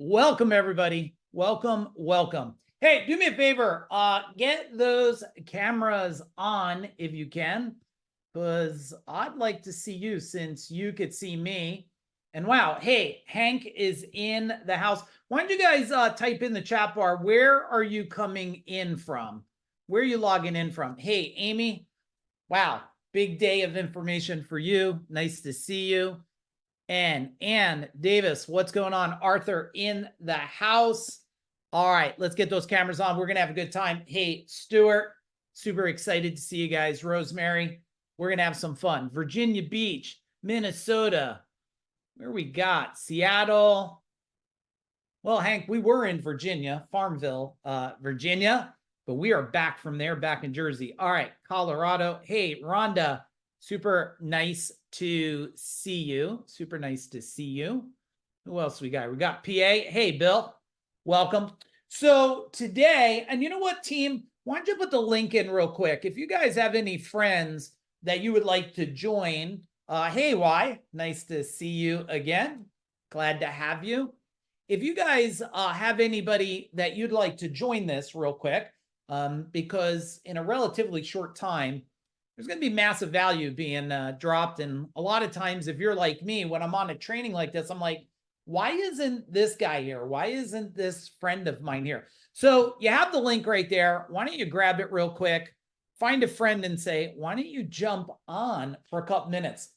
Welcome, everybody. Welcome, welcome. Hey, do me a favor. Get those cameras on if you can, because I'd like to see you since you could see me. And wow, hey, Hank is in the house. Why don't you guys type in the chat bar, where are you coming in from? Where are you logging in from? Hey, Amy, wow, big day of information for you. Nice to see you. And Ann Davis, what's going on? Arthur in the house. All right, let's get those cameras on. We're going to have a good time. Hey, Stuart, super excited to see you guys. Rosemary, we're going to have some fun. Virginia Beach, Minnesota. Where we got? Seattle. Well, Hank, we were in Virginia, Farmville, Virginia, but we are back from there, back in Jersey. All right, Colorado. Hey, Rhonda, super nice to see you. Super nice to see you. Who else we got? We got PA. Hey, Bill, welcome. So today, and you know what, team? Why don't you put the link in real quick? If you guys have any friends that you would like to join, hey, Y, nice to see you again. Glad to have you. If you guys have anybody that you'd like to join this real quick, because in a relatively short time, there's going to be massive value being dropped. And a lot of times, if you're like me, when I'm on a training like this, I'm like, why isn't this guy here? Why isn't this friend of mine here? So you have the link right there. Why don't you grab it real quick, find a friend and say, why don't you jump on for a couple minutes?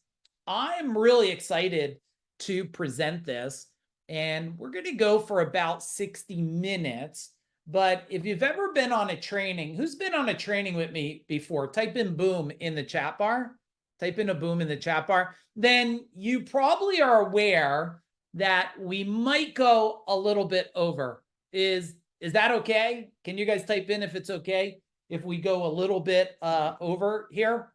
I'm really excited to present this, and we're going to go for about 60 minutes. But if you've ever been on a training, who's been on a training with me before? Type in boom in the chat bar. Type in a boom in the chat bar. Then you probably are aware that we might go a little bit over. Is that okay? Can you guys type in if it's okay if we go a little bit over here?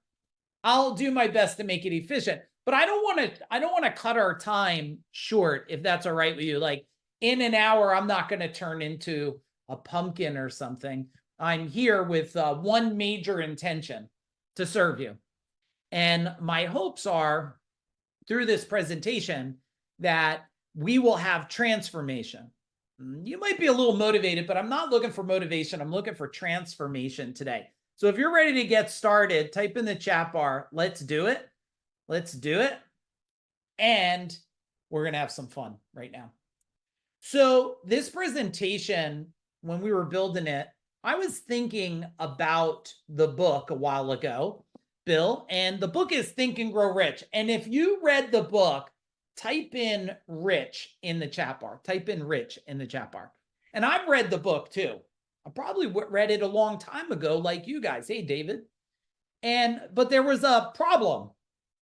I'll do my best to make it efficient, but I don't want to cut our time short if that's all right with you. Like in an hour, I'm not going to turn into a pumpkin or something. I'm here with one major intention: to serve you. And my hopes are through this presentation that we will have transformation. You might be a little motivated, but I'm not looking for motivation. I'm looking for transformation today. So if you're ready to get started, type in the chat bar, let's do it. Let's do it. And we're going to have some fun right now. So this presentation, when we were building it, I was thinking about the book a while ago, Bill, and the book is Think and Grow Rich. And if you read the book, type in rich in the chat bar. Type in rich in the chat bar. And I've read the book too. I probably read it a long time ago, like you guys. Hey, David. But there was a problem.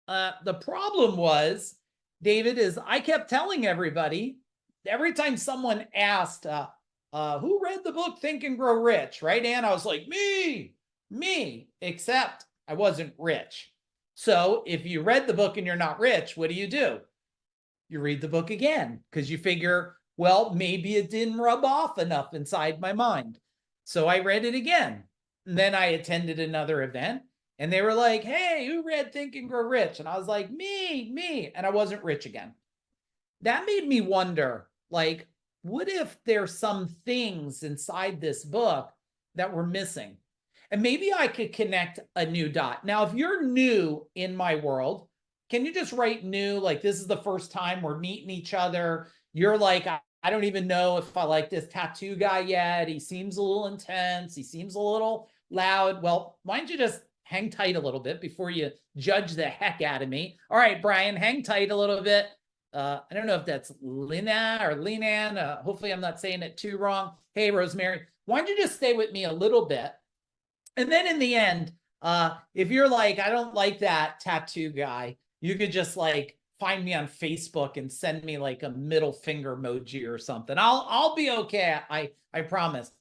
The problem was, David, is I kept telling everybody, every time someone asked, who read the book Think and Grow Rich, right? And I was like, me, except I wasn't rich. So if you read the book and you're not rich, what do? You read the book again, because you figure, well, maybe it didn't rub off enough inside my mind. So I read it again. And then I attended another event and they were like, hey, who read Think and Grow Rich? And I was like, me. And I wasn't rich again. That made me wonder, like, what if there's some things inside this book that we're missing? And maybe I could connect a new dot. Now, if you're new in my world, can you just write new? Like, this is the first time we're meeting each other. You're like, I don't even know if I like this tattoo guy yet. He seems a little intense. He seems a little loud. Well, why don't you just hang tight a little bit before you judge the heck out of me? All right, Brian, hang tight a little bit. I don't know if that's Lina or Linan. Hopefully I'm not saying it too wrong. Hey, Rosemary, why don't you just stay with me a little bit? And then in the end, if you're like, I don't like that tattoo guy, you could just like find me on Facebook and send me like a middle finger emoji or something. I'll be okay. I promise.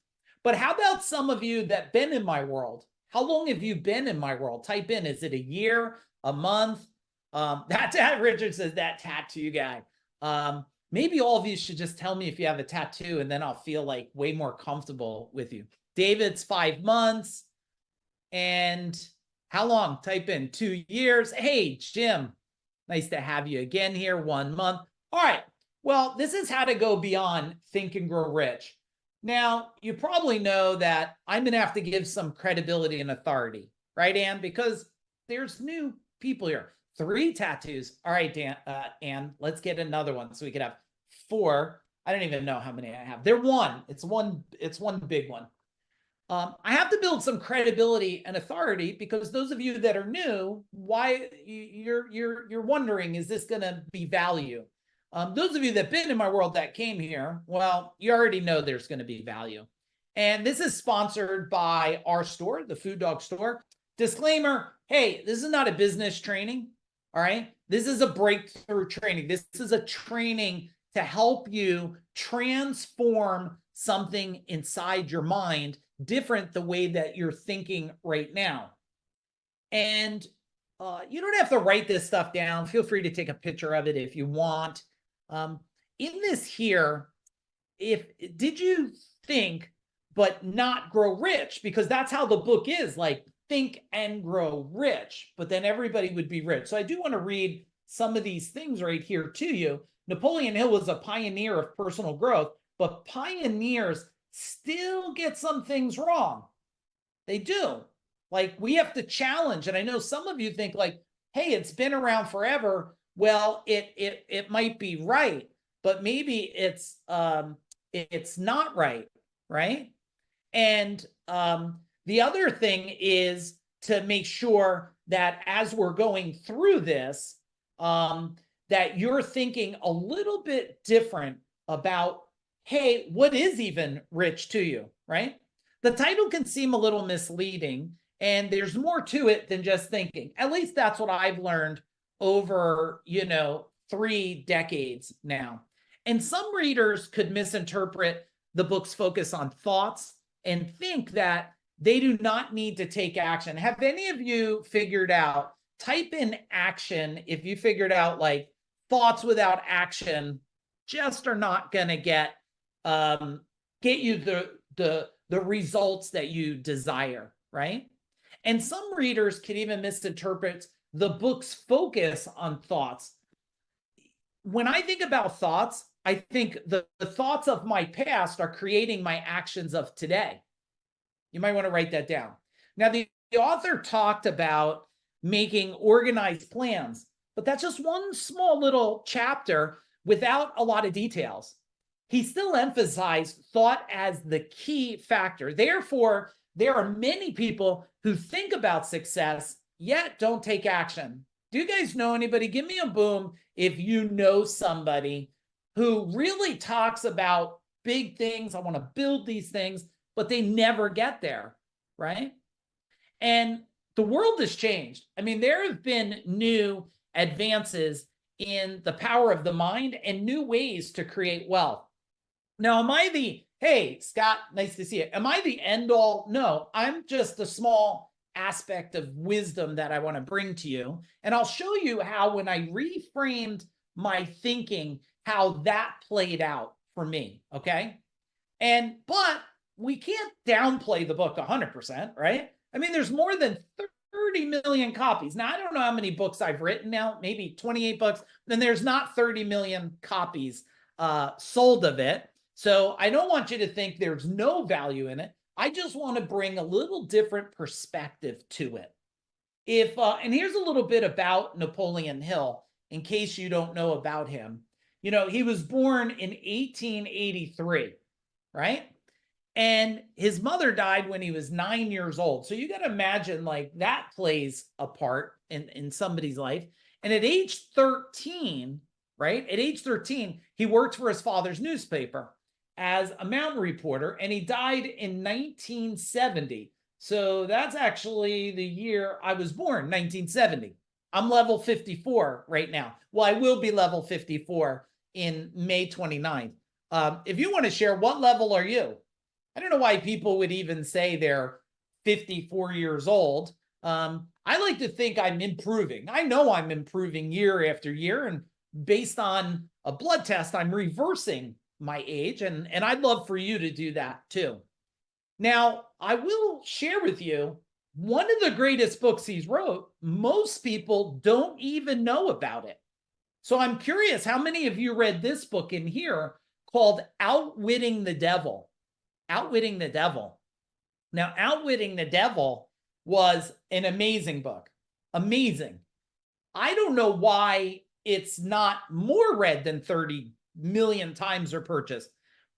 But how about some of you that been in my world? How long have you been in my world? Type in, is it a year, a month? That's Richard says, that tattoo guy. Maybe all of you should just tell me if you have a tattoo, and then I'll feel like way more comfortable with you. David's 5 months. And how long? Type in 2 years. Hey, Jim, nice to have you again here. 1 month. All right. Well, this is how to go beyond Think and Grow Rich. Now, you probably know that I'm going to have to give some credibility and authority, right, Ann? Because there's new people here. 3 tattoos. All right, Dan, Ann, let's get another one so we could have 4. I don't even know how many I have. They're one. It's one big one. I have to build some credibility and authority because those of you that are new, why you're wondering, is this going to be value? Those of you that have been in my world that came here, well, you already know there's going to be value. And this is sponsored by our store, the Food Dog Store. Disclaimer, hey, this is not a business training, all right? This is a breakthrough training. This is a training to help you transform something inside your mind different the way that you're thinking right now. And you don't have to write this stuff down. Feel free to take a picture of it if you want. In this here, did you think but not grow rich? Because that's how the book is, like think and grow rich, but then everybody would be rich. So I do want to read some of these things right here to you. Napoleon Hill was a pioneer of personal growth, but pioneers still get some things wrong. They do. Like, we have to challenge. And I know some of you think like, hey, it's been around forever. Well, it might be right, but maybe it's not right, right? And the other thing is to make sure that as we're going through this, that you're thinking a little bit different about, hey, what is even rich to you, right? The title can seem a little misleading, and there's more to it than just thinking. At least that's what I've learned over, 3 decades now. And some readers could misinterpret the book's focus on thoughts and think that they do not need to take action. Have any of you figured out, type in action if you figured out like thoughts without action just are not going to get you the results that you desire, right? And some readers can even misinterpret the book's focus on thoughts. When I think about thoughts, I think the thoughts of my past are creating my actions of today. You might want to write that down. Now, the author talked about making organized plans, but that's just one small little chapter without a lot of details. He still emphasized thought as the key factor. Therefore, there are many people who think about success, yet don't take action. Do you guys know anybody? Give me a boom if you know somebody who really talks about big things. I want to build these things, but they never get there, right? And the world has changed. I mean, there have been new advances in the power of the mind and new ways to create wealth. Now, hey, Scott, nice to see you. Am I the end all? No, I'm just a small aspect of wisdom that I want to bring to you. And I'll show you how, when I reframed my thinking, how that played out for me, okay? But we can't downplay the book 100%, right? I mean, there's more than 30 million copies. Now, I don't know how many books I've written now, maybe 28 books. Then there's not 30 million copies sold of it. So I don't want you to think there's no value in it. I just want to bring a little different perspective to it. And here's a little bit about Napoleon Hill, in case you don't know about him. He was born in 1883, right? And his mother died when he was 9 years old. So you got to imagine, like, that plays a part in somebody's life. And at age 13, right? At age 13, he worked for his father's newspaper as a mountain reporter, and he died in 1970. So that's actually the year I was born, 1970. I'm level 54 right now. Well, I will be level 54 in May 29th. If you want to share, what level are you? I don't know why people would even say they're 54 years old. I like to think I'm improving. I know I'm improving year after year, and based on a blood test, I'm reversing my age, and I'd love for you to do that too. Now, I will share with you one of the greatest books he's wrote. Most people don't even know about it. So I'm curious, how many of you read this book in here called Outwitting the Devil? Outwitting the Devil. Now, Outwitting the Devil was an amazing book. Amazing. I don't know why it's not more read than 30 million times or purchased.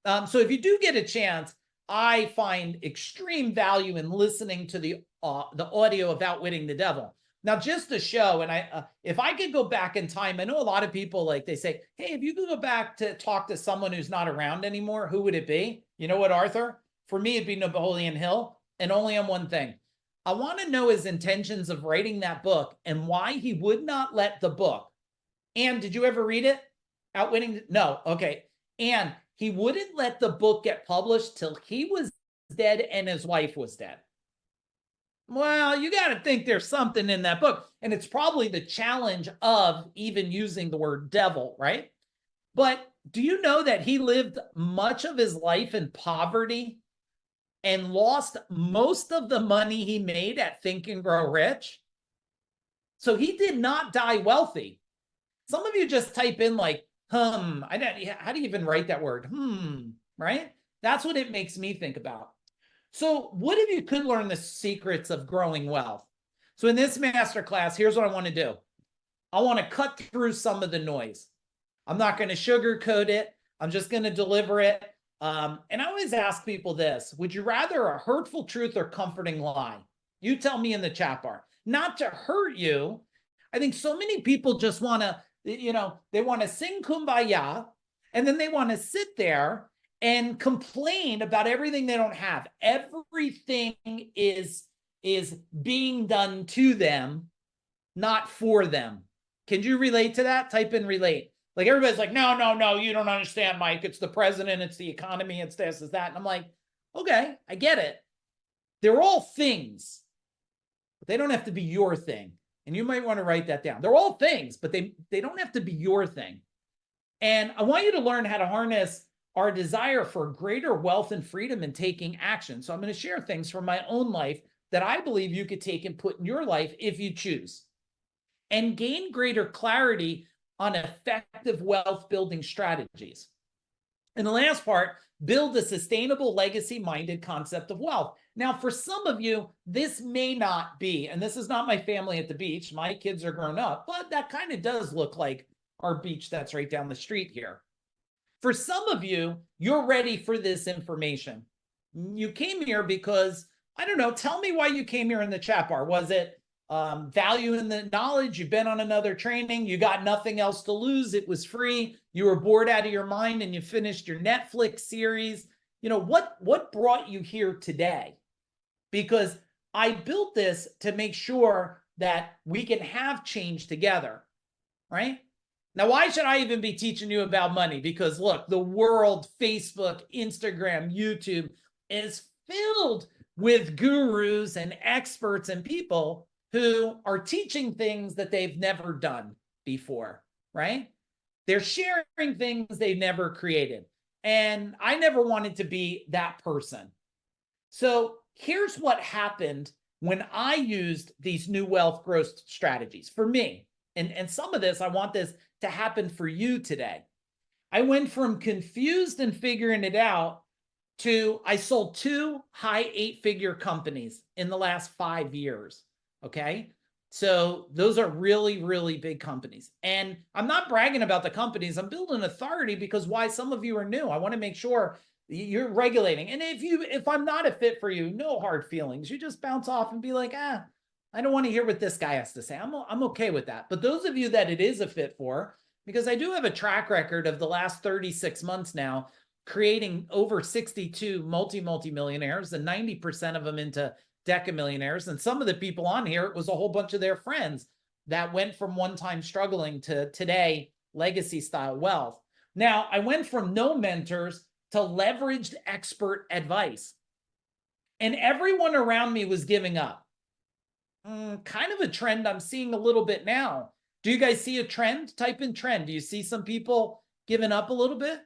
So if you do get a chance, I find extreme value in listening to the audio of Outwitting the Devil. Now, just to show, and if I could go back in time, I know a lot of people, like, they say, hey, if you could go back to talk to someone who's not around anymore, who would it be? You know what, Arthur? For me, it'd be Napoleon Hill, and only on one thing. I want to know his intentions of writing that book and why he would not let the book. And did you ever read it? Outwitting? No. Okay. And he wouldn't let the book get published till he was dead and his wife was dead. Well, you got to think there's something in that book. And it's probably the challenge of even using the word devil, right? But do you know that he lived much of his life in poverty and lost most of the money he made at Think and Grow Rich? So he did not die wealthy. Some of you just type in like, how do you even write that word? Right? That's what it makes me think about. So what if you could learn the secrets of growing wealth? So in this masterclass, here's what I want to do. I want to cut through some of the noise. I'm not going to sugarcoat it. I'm just going to deliver it. And I always ask people this: would you rather a hurtful truth or comforting lie? You tell me in the chat bar. Not to hurt you. I think so many people just want to, they want to sing Kumbaya, and then they want to sit there and complain about everything they don't have. Everything is being done to them, not for them. Can you relate to that? Type in relate. Like, everybody's like, no, you don't understand, Mike. It's the president, it's the economy, it's this, it's that. And I'm like, okay, I get it. They're all things, but they don't have to be your thing. And you might want to write that down. They're all things, but they don't have to be your thing. And I want you to learn how to harness our desire for greater wealth and freedom in taking action. So I'm going to share things from my own life that I believe you could take and put in your life if you choose, and gain greater clarity on effective wealth building strategies. And the last part, build a sustainable legacy-minded concept of wealth. Now, for some of you, this may not be, and this is not my family at the beach. My kids are grown up, but that kind of does look like our beach that's right down the street here. For some of you, you're ready for this information. You came here because, I don't know, tell me why you came here in the chat bar. Was it value in the knowledge? You've been on another training. You got nothing else to lose. It was free. You were bored out of your mind and you finished your Netflix series. What brought you here today? Because I built this to make sure that we can have change together, right? Now, why should I even be teaching you about money? Because look, the world, Facebook, Instagram, YouTube is filled with gurus and experts and people who are teaching things that they've never done before, right? They're sharing things they've never created. And I never wanted to be that person. So here's what happened when I used these new wealth growth strategies for me. And some of this, I want this to happen for you today. I went from confused and figuring it out to I sold 2 high 8-figure companies in the last 5 years. Okay. So those are really, really big companies. And I'm not bragging about the companies. I'm building authority because why? Some of you are new. I want to make sure you're regulating. And if I'm not a fit for you, no hard feelings. You just bounce off and be like, I don't want to hear what this guy has to say. I'm okay with that. But those of you that it is a fit for, because I do have a track record of the last 36 months now, creating over 62 multi-millionaires and 90% of them into decamillionaires. And some of the people on here, it was a whole bunch of their friends that went from one time struggling to today legacy style wealth. Now, I went from no mentors to leveraged expert advice. And everyone around me was giving up. Kind of a trend I'm seeing a little bit now. Do you guys see a trend? Type in trend. Do you see some people giving up a little bit?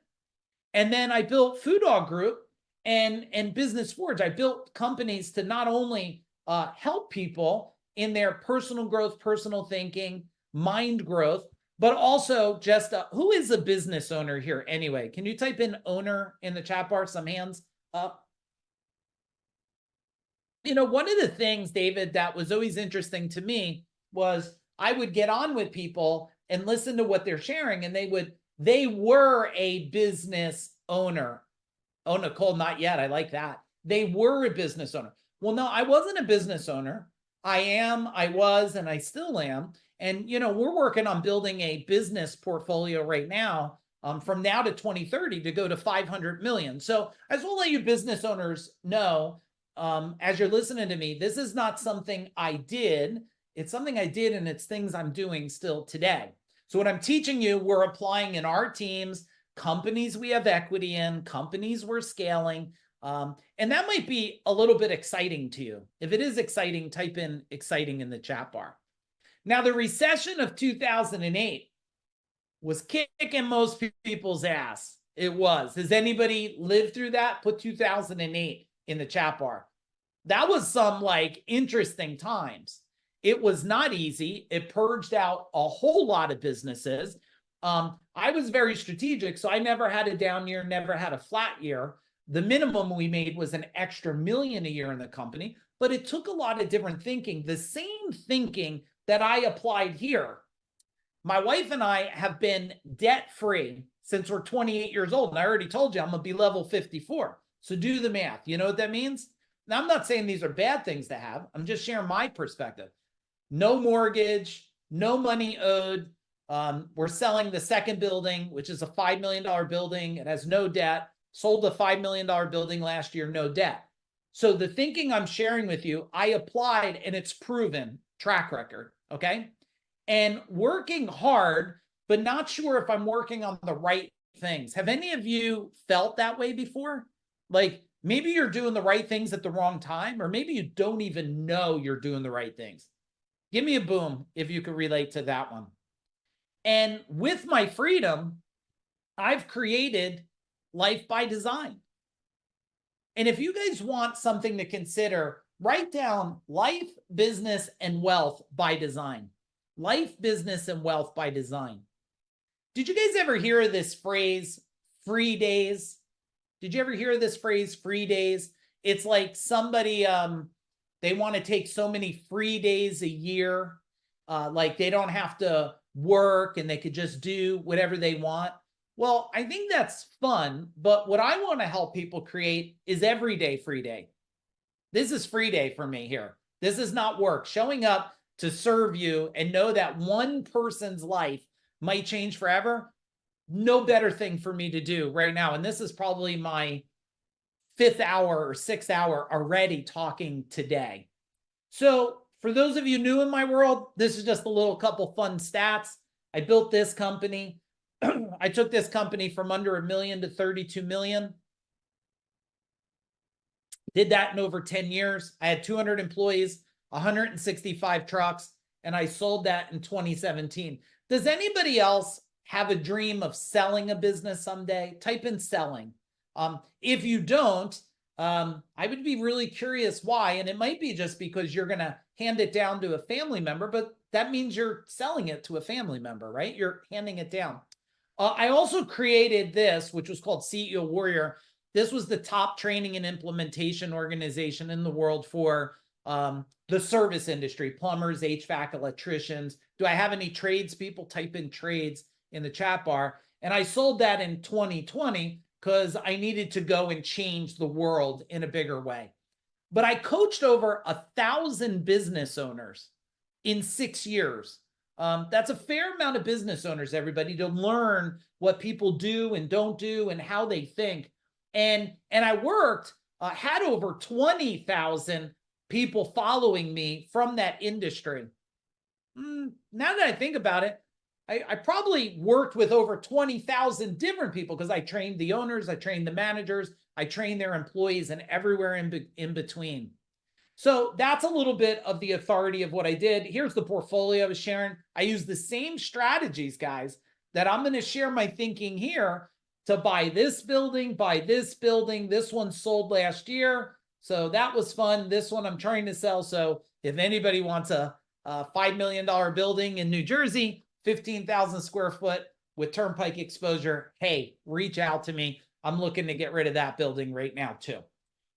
And then I built Food Dog Group and Business Forge. I built companies to not only help people in their personal growth, personal thinking, mind growth, But also just who is a business owner here anyway? Can you type in owner in the chat bar? Some hands up. One of the things, David, that was always interesting to me was I would get on with people and listen to what they're sharing, and they were a business owner. Oh, Nicole, not yet. I like that. They were a business owner. Well, no, I wasn't a business owner. I was, and I still am. And, we're working on building a business portfolio right now, from now to 2030 to go to 500 million. So I just want to let you business owners know, as you're listening to me, this is not something I did. It's something I did, and it's things I'm doing still today. So what I'm teaching you, we're applying in our teams, companies we have equity in, companies we're scaling. And that might be a little bit exciting to you. If it is exciting, type in exciting in the chat bar. Now, the recession of 2008 was kicking most people's ass. It was. Has anybody lived through that? Put 2008 in the chat bar. That was some interesting times. It was not easy. It purged out a whole lot of businesses. I was very strategic, so I never had a down year, never had a flat year. The minimum we made was an extra $1 million a year in the company, but it took a lot of different thinking. The same thinking that I applied here. My wife and I have been debt-free since we're 28 years old. And I already told you I'm going to be level 54. So do the math. You know what that means? Now, I'm not saying these are bad things to have. I'm just sharing my perspective. No mortgage, no money owed. We're selling the second building, which is a $5 million building. It has no debt. Sold a $5 million building last year, no debt. So the thinking I'm sharing with you, I applied, and it's proven track record, okay? And working hard, but not sure if I'm working on the right things. Have any of you felt that way before? Maybe you're doing the right things at the wrong time, or maybe you don't even know you're doing the right things. Give me a boom if you can relate to that one. And with my freedom, I've created life by design. And if you guys want something to consider, write down life, business, and wealth by design. Life, business, and wealth by design. Did you guys ever hear this phrase, free days? Did you ever hear this phrase, free days? It's like somebody, they want to take so many free days a year. They don't have to work and they could just do whatever they want. Well, I think that's fun, but what I want to help people create is everyday free day. This is free day for me here. This is not work. Showing up to serve you and know that one person's life might change forever. No better thing for me to do right now. And this is probably my 5th hour or 6th hour already talking today. So for those of you new in my world, this is just a little couple fun stats. I built this company. I took this company from under $1 million to 32 million. Did that in over 10 years. I had 200 employees, 165 trucks, and I sold that in 2017. Does anybody else have a dream of selling a business someday? Type in selling. If you don't, I would be really curious why. And it might be just because you're going to hand it down to a family member, but that means you're selling it to a family member, right? You're handing it down. I also created this, which was called CEO Warrior. This was the top training and implementation organization in the world for the service industry, plumbers, HVAC, electricians. Do I have any trades people? Type in trades in the chat bar. And I sold that in 2020 because I needed to go and change the world in a bigger way. But I coached over 1,000 business owners in 6 years. That's a fair amount of business owners, everybody, to learn what people do and don't do and how they think. And I worked, had over 20,000 people following me from that industry. Now that I think about it, I probably worked with over 20,000 different people because I trained the owners, I trained the managers, I trained their employees, and everywhere in between. So that's a little bit of the authority of what I did. Here's the portfolio I was sharing. I use the same strategies, guys, that I'm going to share my thinking here to buy this building, This one sold last year. So that was fun. This one I'm trying to sell. So if anybody wants a $5 million building in New Jersey, 15,000 square foot with turnpike exposure. Hey, reach out to me. I'm looking to get rid of that building right now too.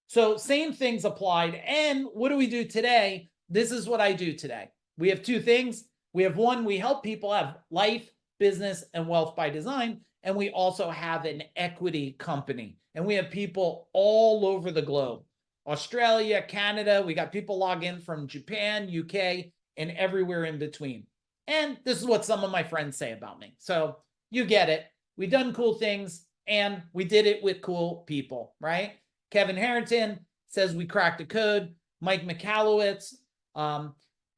So same things applied. And what do we do today? This is what I do today. We have two things. We have one, we help people have life, business, and wealth by design. And we also have an equity company. And we have people all over the globe. Australia, Canada, we got people log in from Japan, UK, and everywhere in between. And this is what some of my friends say about me. So you get it. We've done cool things and we did it with cool people, right? Kevin Harrington says we cracked the code. Mike McAllowitz,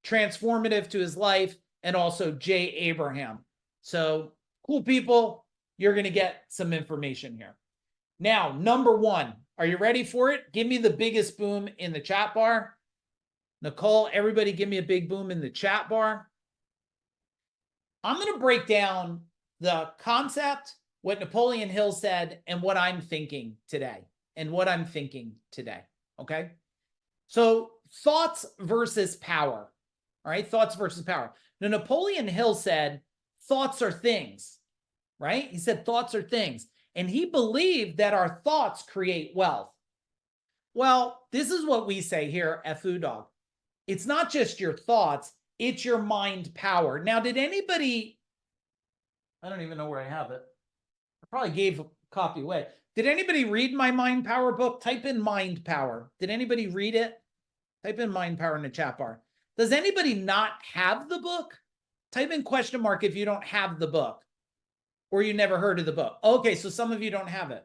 transformative to his life, and also Jay Abraham. So cool people, you're going to get some information here. Now, number one, are you ready for it? Give me the biggest boom in the chat bar. Nicole, everybody give me a big boom in the chat bar. I'm going to break down the concept, what Napoleon Hill said, and what I'm thinking today. Okay? So thoughts versus power. All right? Thoughts versus power. Now, Napoleon Hill said, thoughts are things, right? He said thoughts are things. And he believed that our thoughts create wealth. Well, this is what we say here at Food Dog. It's not just your thoughts, it's your mind power. Now, did anybody, I don't even know where I have it. I probably gave a copy away. Did anybody read my mind power book? Type in mind power. Did anybody read it? Type in mind power in the chat bar. Does anybody not have the book? Type in question mark if you don't have the book or you never heard of the book. Okay, so some of you don't have it.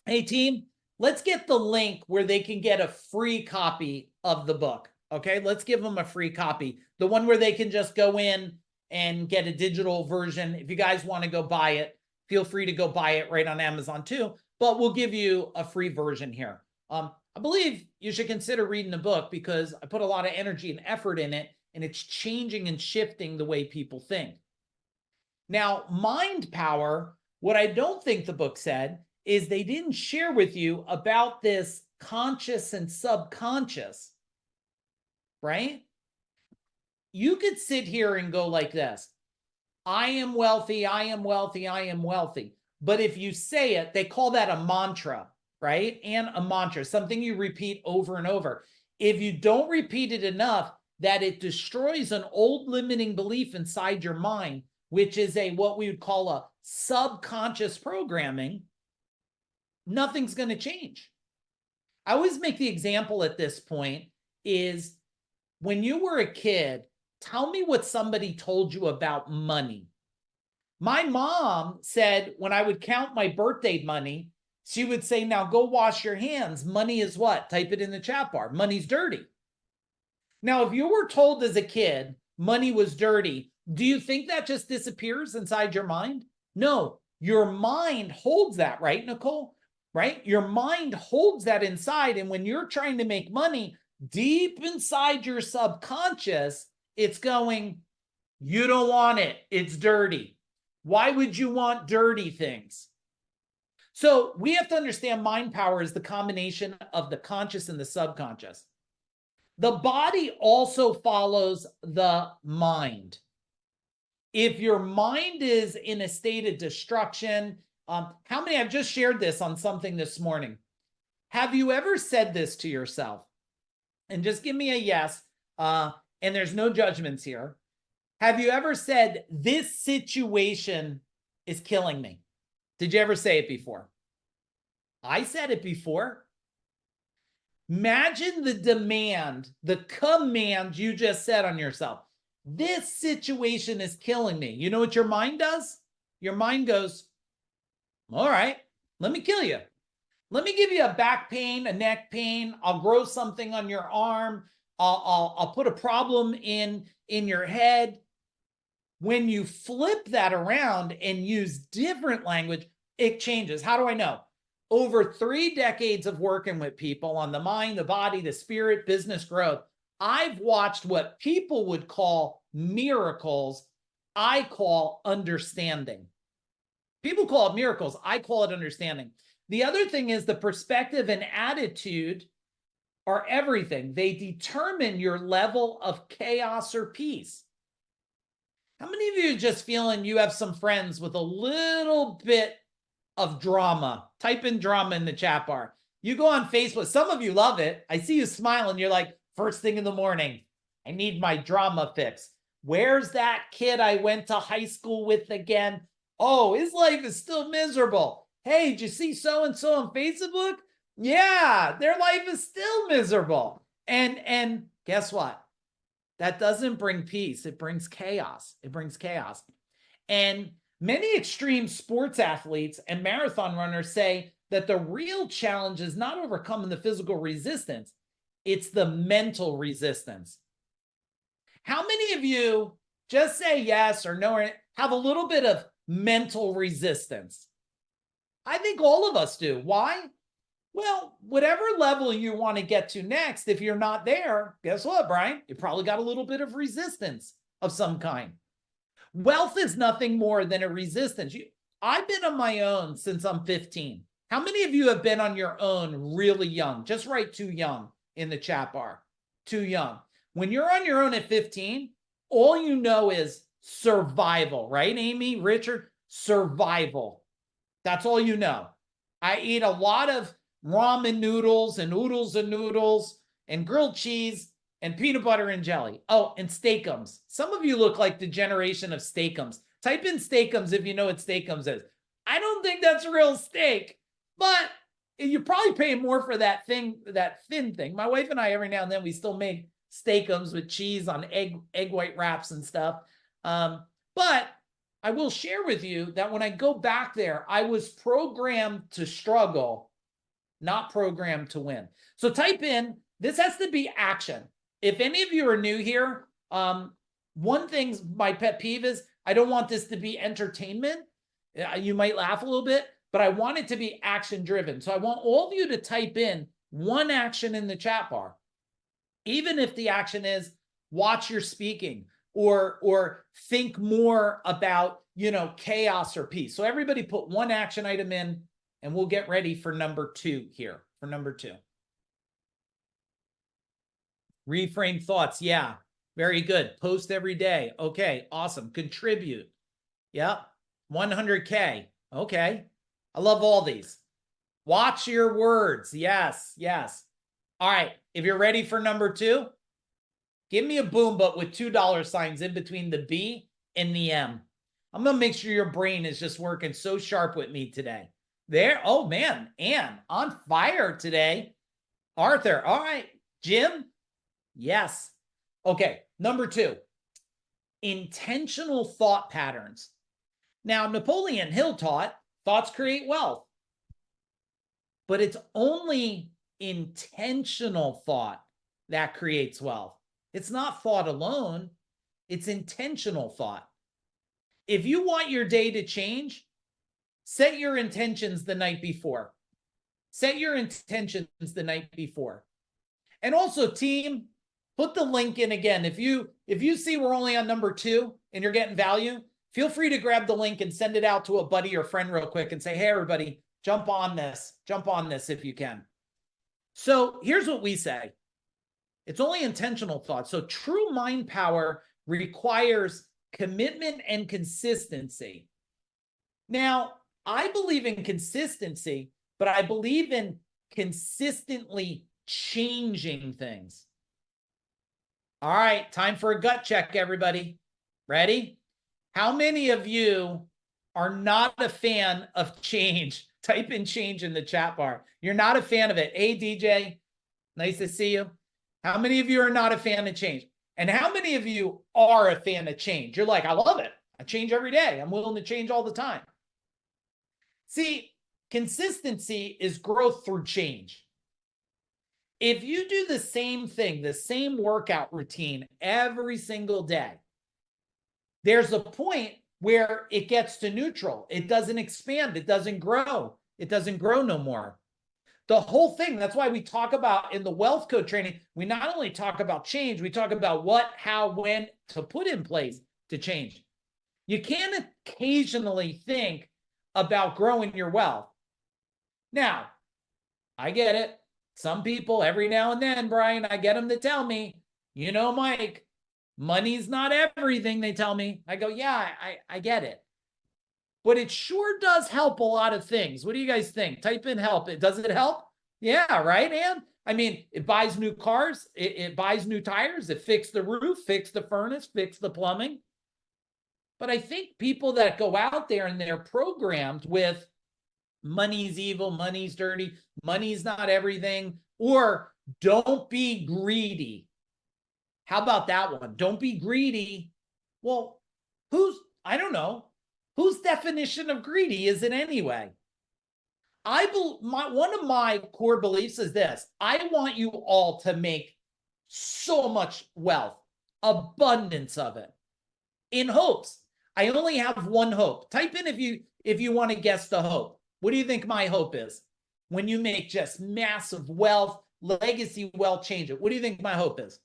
Hey team, let's get the link where they can get a free copy of the book. Okay, let's give them a free copy. The one where they can just go in and get a digital version. If you guys want to go buy it, feel free to go buy it right on Amazon too, but we'll give you a free version here. I believe you should consider reading the book because I put a lot of energy and effort in it, and it's changing and shifting the way people think. Now, mind power, what I don't think the book said is they didn't share with you about this conscious and subconscious, right? You could sit here and go like this. I am wealthy, I am wealthy, I am wealthy. But if you say it, they call that a mantra, right? And a mantra, something you repeat over and over. If you don't repeat it enough, that it destroys an old limiting belief inside your mind, which is what we would call a subconscious programming, nothing's going to change. I always make the example at this point is when you were a kid, tell me what somebody told you about money. My mom said when I would count my birthday money, she would say, now go wash your hands. Money is what? Type it in the chat bar. Money's dirty. Now, if you were told as a kid money was dirty, do you think that just disappears inside your mind? No, your mind holds that, right, Nicole? Right? Your mind holds that inside. And when you're trying to make money, deep inside your subconscious, it's going, you don't want it. It's dirty. Why would you want dirty things? So we have to understand mind power is the combination of the conscious and the subconscious. The body also follows the mind. If your mind is in a state of destruction, how many, I've just shared this on something this morning. Have you ever said this to yourself? And just give me a yes, and there's no judgments here. Have you ever said, this situation is killing me? Did you ever say it before? I said it before. Imagine the demand, the command you just said on yourself. This situation is killing me. You know what your mind does? Your mind goes, all right, let me kill you. Let me give you a back pain, a neck pain. I'll grow something on your arm. I'll put a problem in your head. When you flip that around and use different language, it changes. How do I know? Over 3 decades of working with people on the mind, the body, the spirit, business growth, I've watched what people would call miracles. I call understanding. People call it miracles. I call it understanding. The other thing is the perspective and attitude are everything. They determine your level of chaos or peace. How many of you are just feeling you have some friends with a little bit of drama? Type in drama in the chat bar. You go on Facebook. Some of you love it. I see you smiling. You're like, first thing in the morning, I need my drama fix. Where's that kid I went to high school with again? Oh, his life is still miserable. Hey, did you see so-and-so on Facebook? Yeah, their life is still miserable. And guess what? That doesn't bring peace. It brings chaos. It brings chaos. And many extreme sports athletes and marathon runners say that the real challenge is not overcoming the physical resistance, it's the mental resistance. How many of you, just say yes or no, have a little bit of mental resistance? I think all of us do. Why? Well, whatever level you want to get to next, if you're not there, guess what, Brian? You probably got a little bit of resistance of some kind. Wealth is nothing more than a resistance. I've been on my own since I'm 15. How many of you have been on your own really young? Just write too young in the chat bar. Too young. When you're on your own at 15, all you know is survival, right, Amy, Richard? Survival. That's all you know. I eat a lot of ramen noodles and noodles and grilled cheese and peanut butter and jelly. Oh, and steakums. Some of you look like the generation of steakums. Type in steakums if you know what steakums is. I don't think that's real steak, but you're probably paying more for that thing, that thin thing. My wife and I, every now and then, we still make steakums with cheese on egg white wraps and stuff. But I will share with you that when I go back there, I was programmed to struggle, not programmed to win. So type in, this has to be action. If any of you are new here, one thing, my pet peeve is, I don't want this to be entertainment. You might laugh a little bit, but I want it to be action driven. So I want all of you to type in one action in the chat bar. Even if the action is watch your speaking or think more about, chaos or peace. So everybody put one action item in and we'll get ready for number 2 here, for number 2. Reframe thoughts. Yeah, very good. Post every day. Okay, awesome. Contribute. Yep. 100K. Okay. I love all these. Watch your words. Yes, yes. All right. If you're ready for number 2, give me a boom, but with $2 signs in between the B and the M. I'm going to make sure your brain is just working so sharp with me today. There. Oh, man. Ann, on fire today. Arthur. All right. Jim. Yes. Okay. Number 2, intentional thought patterns. Now, Napoleon Hill taught thoughts create wealth, but it's only intentional thought that creates wealth. It's not thought alone. It's intentional thought. If you want your day to change, set your intentions the night before. Set your intentions the night before. And also, team, put the link in again. If you see we're only on number 2 and you're getting value, feel free to grab the link and send it out to a buddy or friend real quick and say, hey, everybody, jump on this if you can. So here's what we say. It's only intentional thought. So true mind power requires commitment and consistency. Now, I believe in consistency, but I believe in consistently changing things. All right, time for a gut check, everybody. Ready? How many of you are not a fan of change? Type in change in the chat bar. You're not a fan of it. Hey, DJ, nice to see you. How many of you are not a fan of change? And how many of you are a fan of change? You're like, I love it. I change every day. I'm willing to change all the time. See, consistency is growth through change. If you do the same thing, the same workout routine every single day, there's a point where it gets to neutral. It doesn't expand. It doesn't grow. It doesn't grow no more. The whole thing, that's why we talk about in the wealth code training, we not only talk about change, we talk about what, how, when to put in place to change. You can occasionally think about growing your wealth. Now, I get it. Some people, every now and then, Brian, I get them to tell me, Mike, Money's not everything, they tell me. I go, yeah, I get it. But it sure does help a lot of things. What do you guys think? Type in help. Does it help? Yeah, right, Ann? I mean, it buys new cars. It buys new tires. It fixed the roof, fixed the furnace, fixed the plumbing. But I think people that go out there and they're programmed with money's evil, money's dirty, money's not everything, or don't be greedy. How about that one? Don't be greedy. Well, I don't know. Whose definition of greedy is it anyway? One of my core beliefs is this. I want you all to make so much wealth, abundance of it, in hopes. I only have one hope. Type in if you want to guess the hope. What do you think my hope is? When you make just massive wealth, legacy wealth, change it. What do you think my hope is?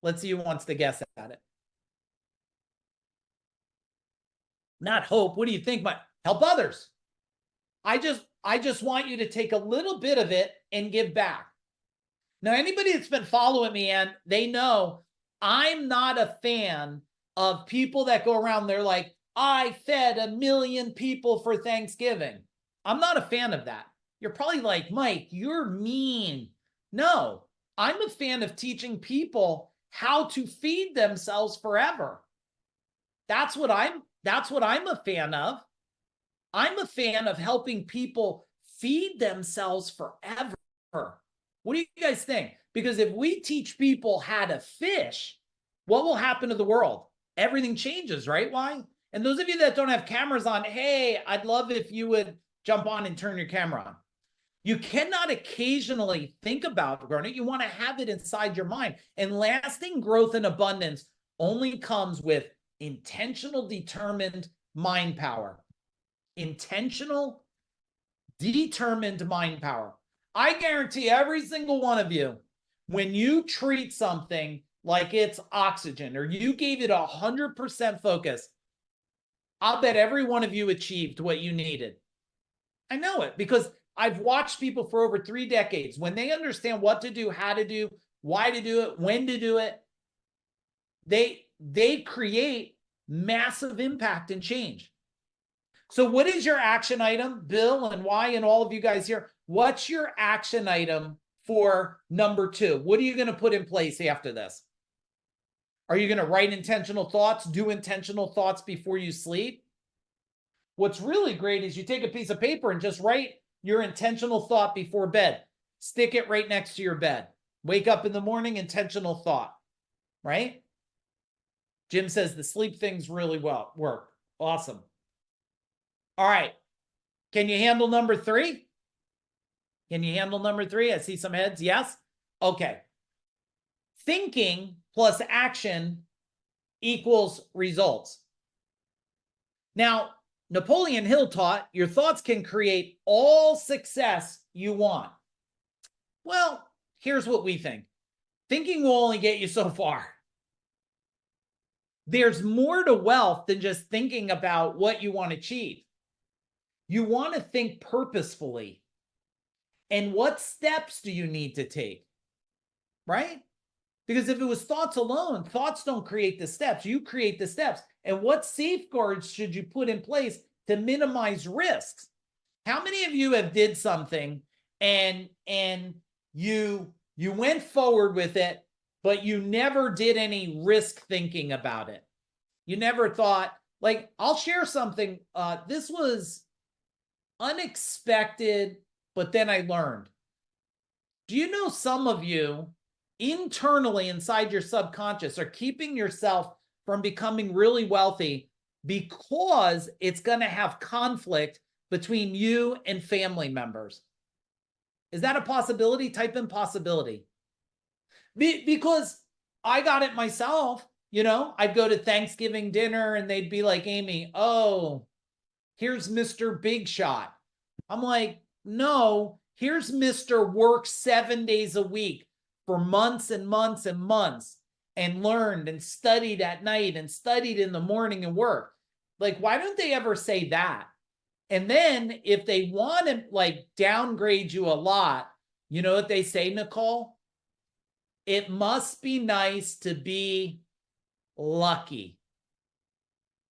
Let's see who wants to guess at it. Not hope. What do you think? Help others. I just want you to take a little bit of it and give back. Now, anybody that's been following me, and they know I'm not a fan of people that go around, they're like, I fed 1 million people for Thanksgiving. I'm not a fan of that. You're probably like, Mike, you're mean. No, I'm a fan of teaching people how to feed themselves forever. That's what I'm a fan of. I'm a fan of helping people feed themselves forever. What do you guys think? Because if we teach people how to fish, what will happen to the world? Everything changes, right? Why? And those of you that don't have cameras on, hey, I'd love if you would jump on and turn your camera on. You cannot occasionally think about growing it. You want to have it inside your mind. And lasting growth and abundance only comes with intentional, determined mind power. Intentional, determined mind power. I guarantee every single one of you, when you treat something like it's oxygen or you gave it 100% focus, I'll bet every one of you achieved what you needed. I know it because I've watched people for over 3 decades. When they understand what to do, how to do, why to do it, when to do it, they create massive impact and change. So what is your action item, Bill and Y and all of you guys here? What's your action item for number 2? What are you going to put in place after this? Are you going to write intentional thoughts, do intentional thoughts before you sleep? What's really great is you take a piece of paper and just write your intentional thought before bed. Stick it right next to your bed. Wake up in the morning, intentional thought, right? Jim says the sleep things really well work. Awesome. All right. Can you handle number 3? Can you handle number 3? I see some heads. Yes? Okay. Thinking plus action equals results. Now, Napoleon Hill taught your thoughts can create all success you want. Well, here's what we think. Thinking will only get you so far. There's more to wealth than just thinking about what you want to achieve. You want to think purposefully. And what steps do you need to take? Right? Because if it was thoughts alone, thoughts don't create the steps. You create the steps. And what safeguards should you put in place to minimize risks? How many of you have did something and you went forward with it, but you never did any risk thinking about it? You never thought, like, I'll share something. This was unexpected, but then I learned. Do you know some of you internally inside your subconscious are keeping yourself from becoming really wealthy because it's going to have conflict between you and family members? Is that a possibility? Type in possibility. Because I got it myself. You know, I'd go to Thanksgiving dinner and they'd be like, Amy, oh, here's Mr. Big Shot. I'm like, no, here's Mr. Work 7 days a week for months and months and months and learned and studied at night and studied in the morning and work. Like, why don't they ever say that? And then if they want to like downgrade you a lot, you know what they say, Nicole? It must be nice to be lucky.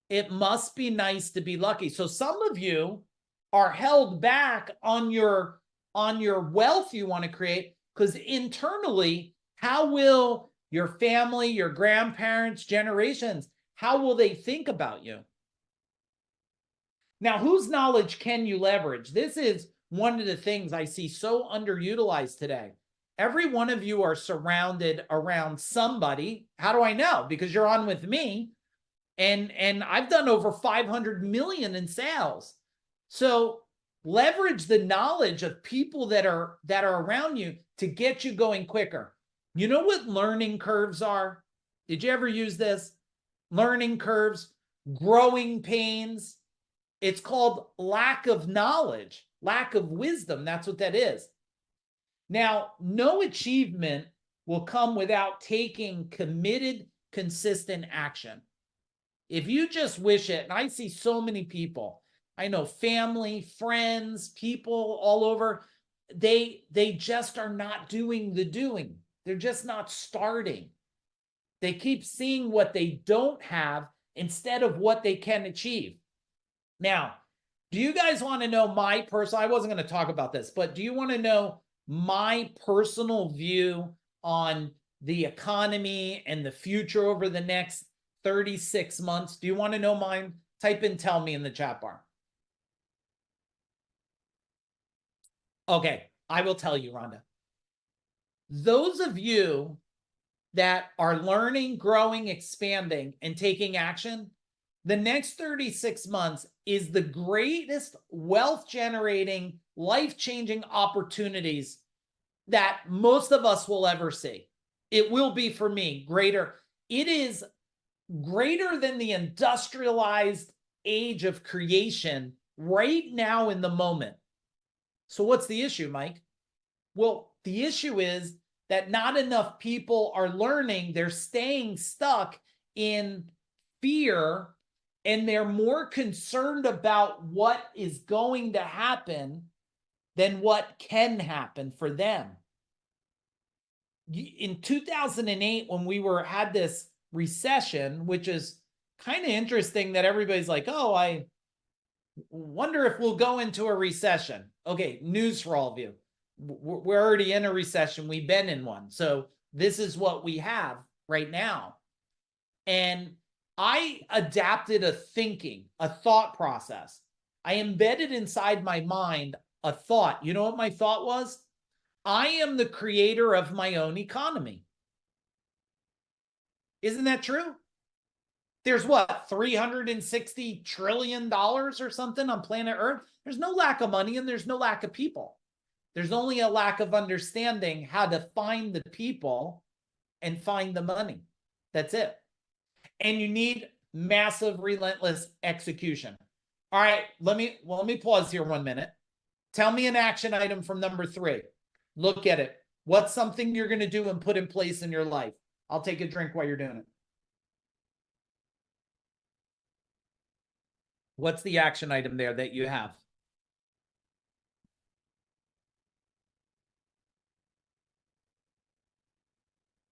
It must be nice to be lucky. So some of you are held back on your wealth you want to create because internally, how will your family, your grandparents, generations, how will they think about you? Now, whose knowledge can you leverage? This is one of the things I see so underutilized today. Every one of you are surrounded around somebody. How do I know? Because you're on with me. And I've done over 500 million in sales. So leverage the knowledge of people that are around you to get you going quicker. You know what learning curves are? Did you ever use this? Learning curves, growing pains. It's called lack of knowledge, lack of wisdom. That's what that is. Now, no achievement will come without taking committed, consistent action. If you just wish it, and I see so many people, I know family, friends, people all over, they just are not doing the doing. They're just not starting. They keep seeing what they don't have instead of what they can achieve. Now, do you guys want to know my personal, I wasn't going to talk about this, but do you want to know my personal view on the economy and the future over the next 36 months? Do you want to know mine? Type in tell me in the chat bar. Okay, I will tell you, Rhonda. Those of you that are learning, growing, expanding, and taking action, the next 36 months is the greatest wealth generating, life-changing opportunities that most of us will ever see. It will be, for me, greater. It is greater than the industrialized age of creation right now in the moment. So what's the issue, Mike? Well, the issue is that not enough people are learning. They're staying stuck in fear, and they're more concerned about what is going to happen than what can happen for them. In 2008, when we had this recession, which is kind of interesting that everybody's like, oh, I wonder if we'll go into a recession. Okay, news for all of you. We're already in a recession. We've been in one. So this is what we have right now. And I adapted a thinking, a thought process. I embedded inside my mind a thought. You know what my thought was? I am the creator of my own economy. Isn't that true? There's what, $360 trillion or something on planet Earth? There's no lack of money and there's no lack of people. There's only a lack of understanding how to find the people and find the money. That's it. And you need massive, relentless execution. All right, let me pause here 1 minute. Tell me an action item from number 3. Look at it. What's something you're going to do and put in place in your life? I'll take a drink while you're doing it. What's the action item there that you have?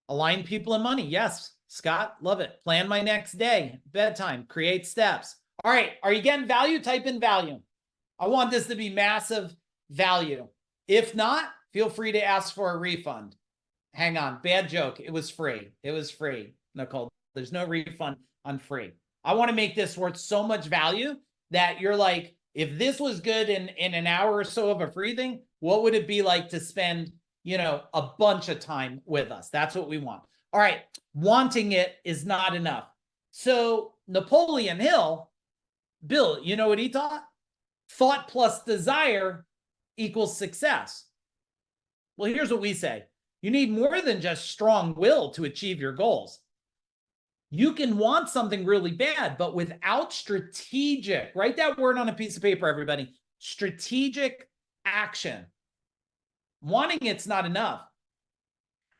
Align people and money. Yes, Scott, love it. Plan my next day. Bedtime. Create steps. All right. Are you getting value? Type in value. I want this to be massive value. If not, feel free to ask for a refund. Hang on. Bad joke. It was free. It was free, Nicole. There's no refund on free. I want to make this worth so much value that you're like, if this was good in an hour or so of a free thing, what would it be like to spend, a bunch of time with us? That's what we want. All right. Wanting it is not enough. So Napoleon Hill, Bill, you know what he taught? Thought plus desire equals success. Well, here's what we say. You need more than just strong will to achieve your goals. You can want something really bad, but without strategic, write that word on a piece of paper, everybody, strategic action. Wanting it's not enough.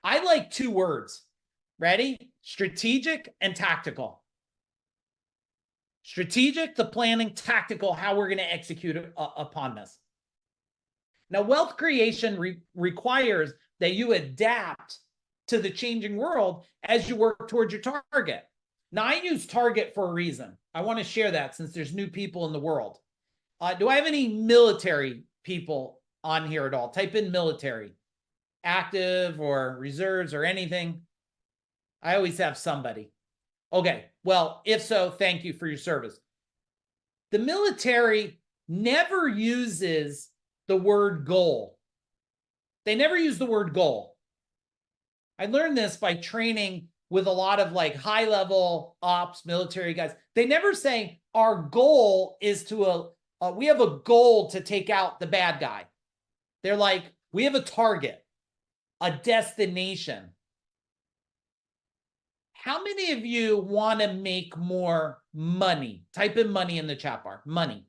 I like 2 words. Ready? Strategic and tactical. Strategic, the planning, tactical, how we're going to execute upon this. Now, wealth creation requires that you adapt to the changing world as you work towards your target. Now, I use Target for a reason. I want to share that since there's new people in the world. Do I have any military people on here at all? Type in military, active or reserves or anything. I always have somebody. Okay, well, if so, thank you for your service. The military never uses the word goal. They never use the word goal. I learned this by training with a lot of like high level ops military guys. They never say our goal is to we have a goal to take out the bad guy. They're like, we have a target, a destination. How many of you want to make more money? Type in money in the chat bar. Money.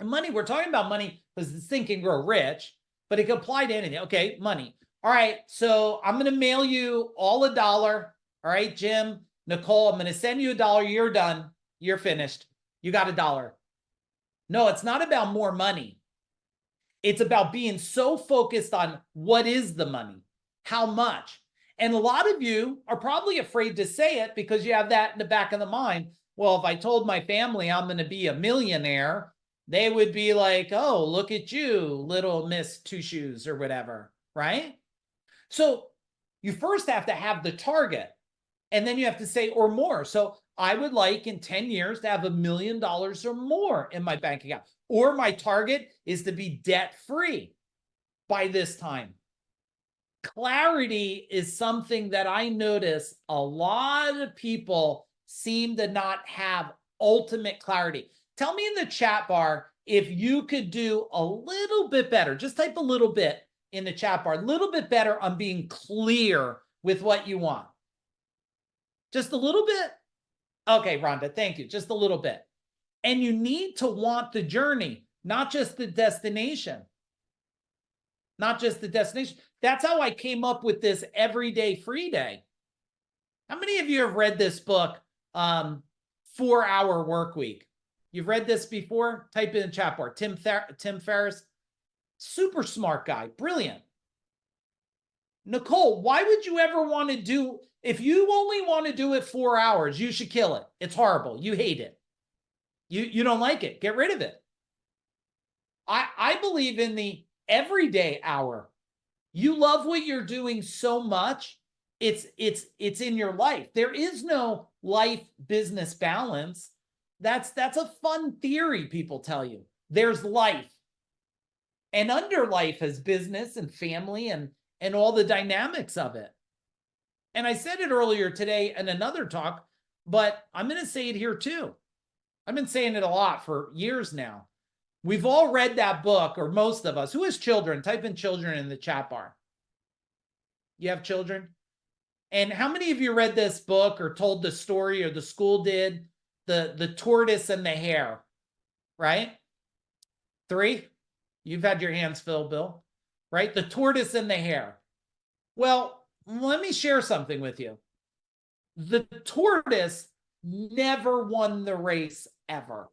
And money, we're talking about money because Think and Grow Rich, but it can apply to anything. Okay, money. All right, so I'm going to mail you all $1. All right, Jim, Nicole, I'm going to send you $1. You're done. You're finished. You got $1. No, it's not about more money. It's about being so focused on what is the money, how much. And a lot of you are probably afraid to say it because you have that in the back of the mind. Well, if I told my family I'm going to be a millionaire, they would be like, oh, look at you, little Miss Two Shoes or whatever, right? So you first have to have the target, and then you have to say or more. So I would like in 10 years to have $1 million or more in my bank account, or my target is to be debt-free by this time. Clarity is something that I notice a lot of people seem to not have ultimate clarity. Tell me in the chat bar if you could do a little bit better. Just type a little bit in the chat bar, a little bit better on being clear with what you want. Just a little bit? Okay, Rhonda, thank you. Just a little bit. And you need to want the journey, not just the destination. Not just the destination. That's how I came up with this everyday free day. How many of you have read this book, 4-Hour Work Week? You've read this before? Type in the chat bar. Tim Ferriss, super smart guy, brilliant. Nicole, why would you ever want to do, if you only want to do it 4 hours, you should kill it. It's horrible. You hate it. You don't like it. Get rid of it. I believe in the everyday hour. You love what you're doing so much, it's in your life. There is no life business balance. That's a fun theory people tell you. There's life. And under life is business and family and all the dynamics of it. And I said it earlier today in another talk, but I'm going to say it here too. I've been saying it a lot for years now. We've all read that book, or most of us. Who has children? Type in children in the chat bar. You have children? And how many of you read this book or told the story, or the school did? The tortoise and the hare, right? 3? You've had your hands filled, Bill, right? The tortoise and the hare. Well, let me share something with you. The tortoise never won the race ever.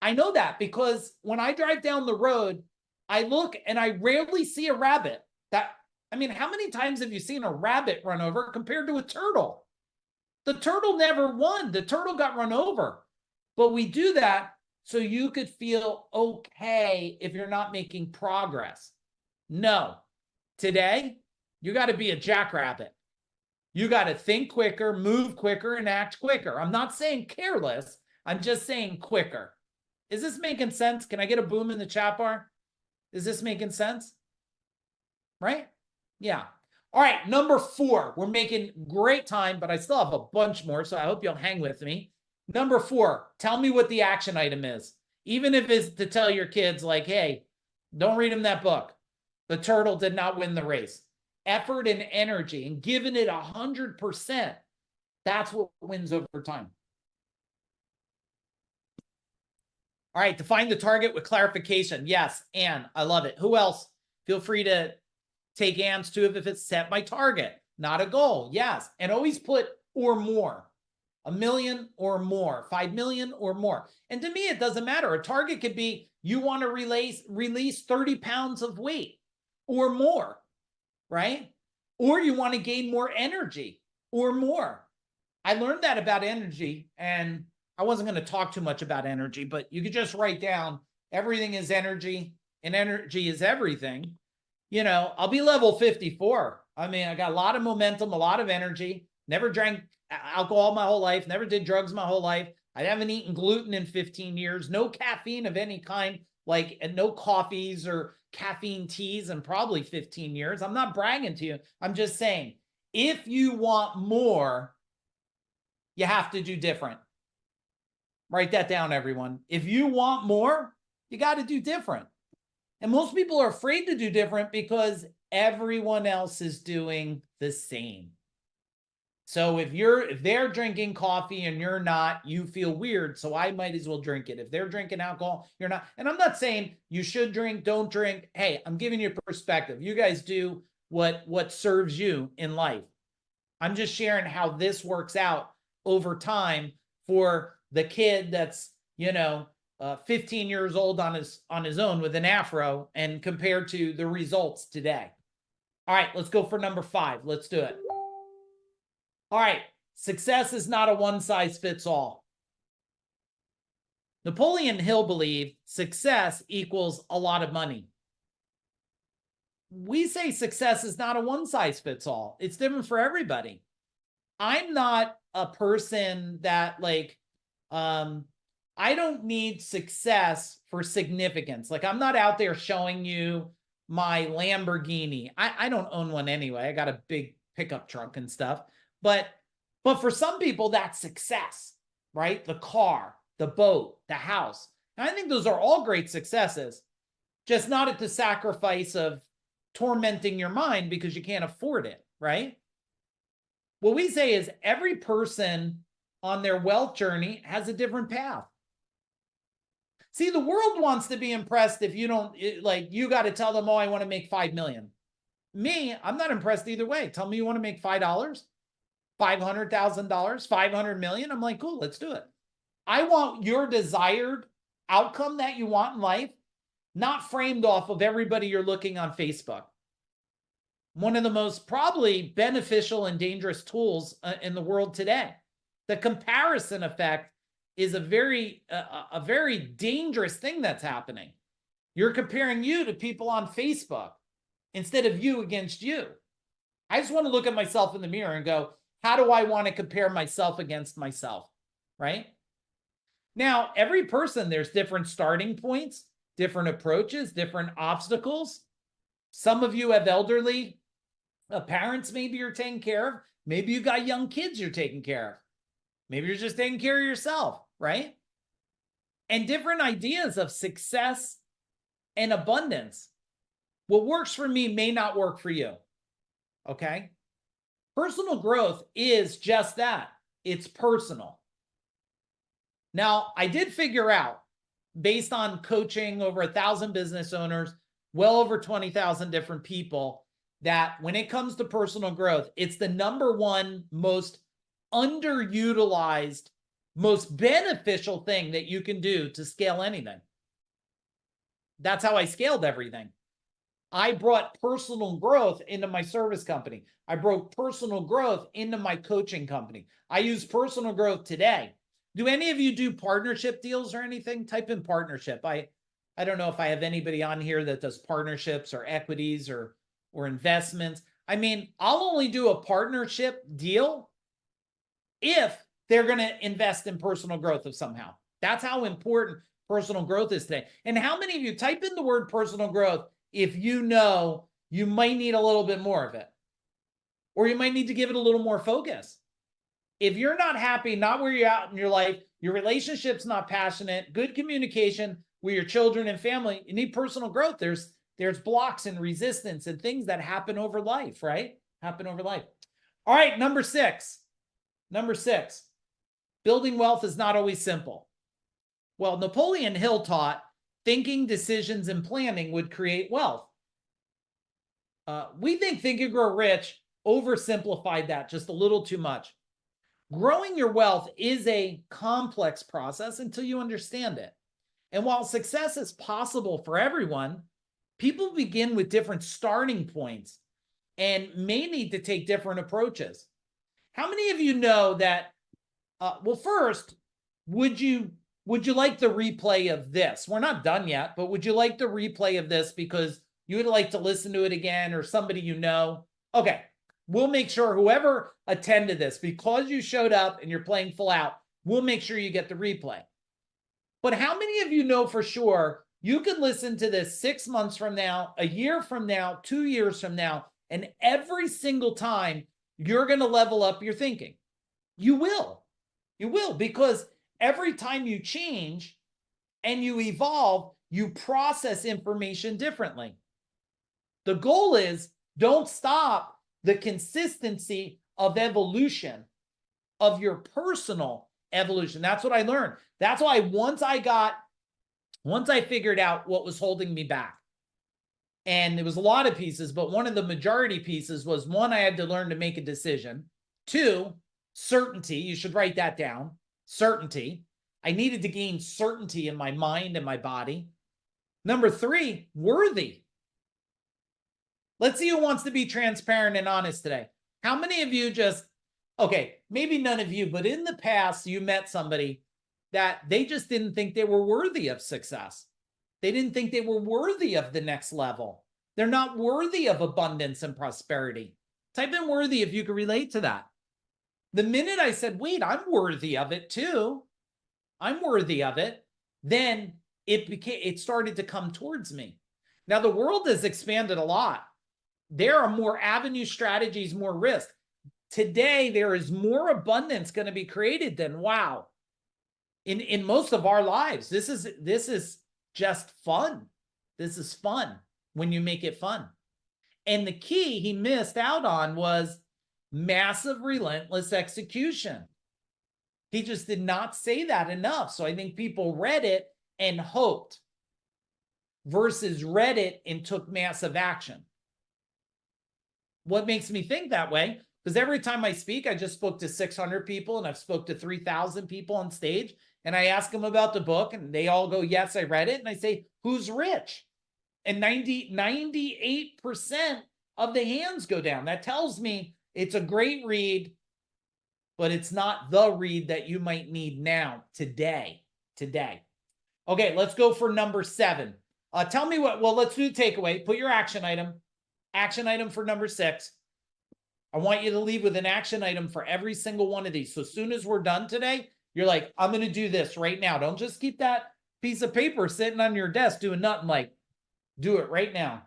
I know that because when I drive down the road, I look and I rarely see a rabbit. I mean, how many times have you seen a rabbit run over compared to a turtle? The turtle never won. The turtle got run over. But we do that so you could feel okay if you're not making progress. No. Today, you got to be a jackrabbit. You got to think quicker, move quicker, and act quicker. I'm not saying careless. I'm just saying quicker. Is this making sense? Can I get a boom in the chat bar? Is this making sense? Right? Yeah. All right, number 4. We're making great time, but I still have a bunch more, so I hope you'll hang with me. Number 4, tell me what the action item is. Even if it's to tell your kids, like, hey, don't read them that book. The turtle did not win the race. Effort and energy and giving it 100%. That's what wins over time. All right, define the target with clarification. Yes, Anne, I love it. Who else? Feel free to take Anne's too if it's set my target, not a goal. Yes, and always put or more. 1 million or more, 5 million or more. And to me, it doesn't matter. A target could be you want to release 30 pounds of weight or more, right? Or you want to gain more energy or more. I learned that about energy, and I wasn't going to talk too much about energy, but you could just write down everything is energy and energy is everything. I'll be level 54. I mean, I got a lot of momentum, a lot of energy, never drank alcohol my whole life, never did drugs my whole life. I haven't eaten gluten in 15 years, no caffeine of any kind, and no coffees or caffeine teas in probably 15 years. I'm not bragging to you. I'm just saying, if you want more, you have to do different. Write that down, everyone. If you want more, you got to do different. And most people are afraid to do different because everyone else is doing the same. So if they're drinking coffee and you're not, you feel weird. So I might as well drink it. If they're drinking alcohol, you're not. And I'm not saying you should drink, don't drink. Hey, I'm giving you a perspective. You guys do what serves you in life. I'm just sharing how this works out over time for the kid that's, 15 years old on his own with an afro, and compared to the results today. All right, let's go for number 5. Let's do it. All right, success is not a one-size-fits-all. Napoleon Hill believed success equals a lot of money. We say success is not a one-size-fits-all. It's different for everybody. I'm not a person that I don't need success for significance. I'm not out there showing you my Lamborghini. I don't own one anyway. I got a big pickup truck and stuff. But for some people, that's success, right? The car, the boat, the house. And I think those are all great successes, just not at the sacrifice of tormenting your mind because you can't afford it, right? What we say is every person on their wealth journey has a different path. See, the world wants to be impressed if you don't, you got to tell them, oh, I want to make 5 million. Me, I'm not impressed either way. Tell me you want to make $5, $500,000, 500 million. I'm like, cool, let's do it. I want your desired outcome that you want in life, not framed off of everybody you're looking on Facebook. One of the most probably beneficial and dangerous tools in the world today. The comparison effect is a very dangerous thing that's happening. You're comparing you to people on Facebook instead of you against you. I just want to look at myself in the mirror and go, how do I want to compare myself against myself, right? Now, every person, there's different starting points, different approaches, different obstacles. Some of you have elderly parents maybe you're taking care of. Maybe you got young kids you're taking care of. Maybe you're just taking care of yourself, right? And different ideas of success and abundance. What works for me may not work for you, okay? Personal growth is just that. It's personal. Now, I did figure out, based on coaching over 1,000 business owners, well over 20,000 different people, that when it comes to personal growth, it's the number one most underutilized, most beneficial thing that you can do to scale anything. That's how I scaled everything. I brought personal growth into my service company. I brought personal growth into my coaching company. I use personal growth today. Do any of you do partnership deals or anything? Type in partnership. I don't know if I have anybody on here that does partnerships or equities or investments. I mean, I'll only do a partnership deal if they're going to invest in personal growth of somehow. That's how important personal growth is today. And how many of you type in the word personal growth if you know you might need a little bit more of it, or you might need to give it a little more focus? If you're not happy, not where you're at in your life, your relationship's not passionate, good communication with your children and family, you need personal growth. There's blocks and resistance and things that happen over life, right? Happen over life. All right, number 6. Number 6, building wealth is not always simple. Well, Napoleon Hill taught thinking, decisions, and planning would create wealth. We think Think and Grow Rich oversimplified that just a little too much. Growing your wealth is a complex process until you understand it. And while success is possible for everyone, people begin with different starting points and may need to take different approaches. How many of you know that Well, first, would you like the replay of this? We're not done yet, but would you like the replay of this because you would like to listen to it again, or somebody you know? Okay, we'll make sure whoever attended this, because you showed up and you're playing full out, we'll make sure you get the replay. But how many of you know for sure you can listen to this 6 months from now, a year from now, 2 years from now, and every single time you're going to level up your thinking? You will. You will, because every time you change and you evolve, you process information differently. The goal is, don't stop the consistency of evolution, of your personal evolution. That's what I learned. That's why once I figured out what was holding me back, and there was a lot of pieces, but one of the majority pieces was, one, I had to learn to make a decision. 2, certainty. You should write that down. Certainty. I needed to gain certainty in my mind and my body. Number 3, worthy. Let's see who wants to be transparent and honest today. How many of you okay, maybe none of you, but in the past, you met somebody that they just didn't think they were worthy of success. They didn't think they were worthy of the next level. They're not worthy of abundance and prosperity. Type in worthy if you can relate to that. The minute I said, wait, I'm worthy of it too, I'm worthy of it, then it started to come towards me. Now, the world has expanded a lot. There are more avenue strategies, more risk. Today, there is more abundance going to be created than wow. In most of our lives, this is just fun. This is fun when you make it fun. And the key he missed out on was massive, relentless execution. He just did not say that enough. So I think people read it and hoped versus read it and took massive action. What makes me think that way? Because every time I speak, I just spoke to 600 people and I've spoke to 3,000 people on stage, and I ask them about the book and they all go, yes, I read it. And I say, who's rich? And 98% of the hands go down. That tells me it's a great read, but it's not the read that you might need now, today. Okay, let's go for number 7. Tell me what, well, let's do the takeaway. Put your action item for number 6. I want you to leave with an action item for every single one of these. So as soon as we're done today, you're like, I'm going to do this right now. Don't just keep that piece of paper sitting on your desk doing nothing. Like, do it right now.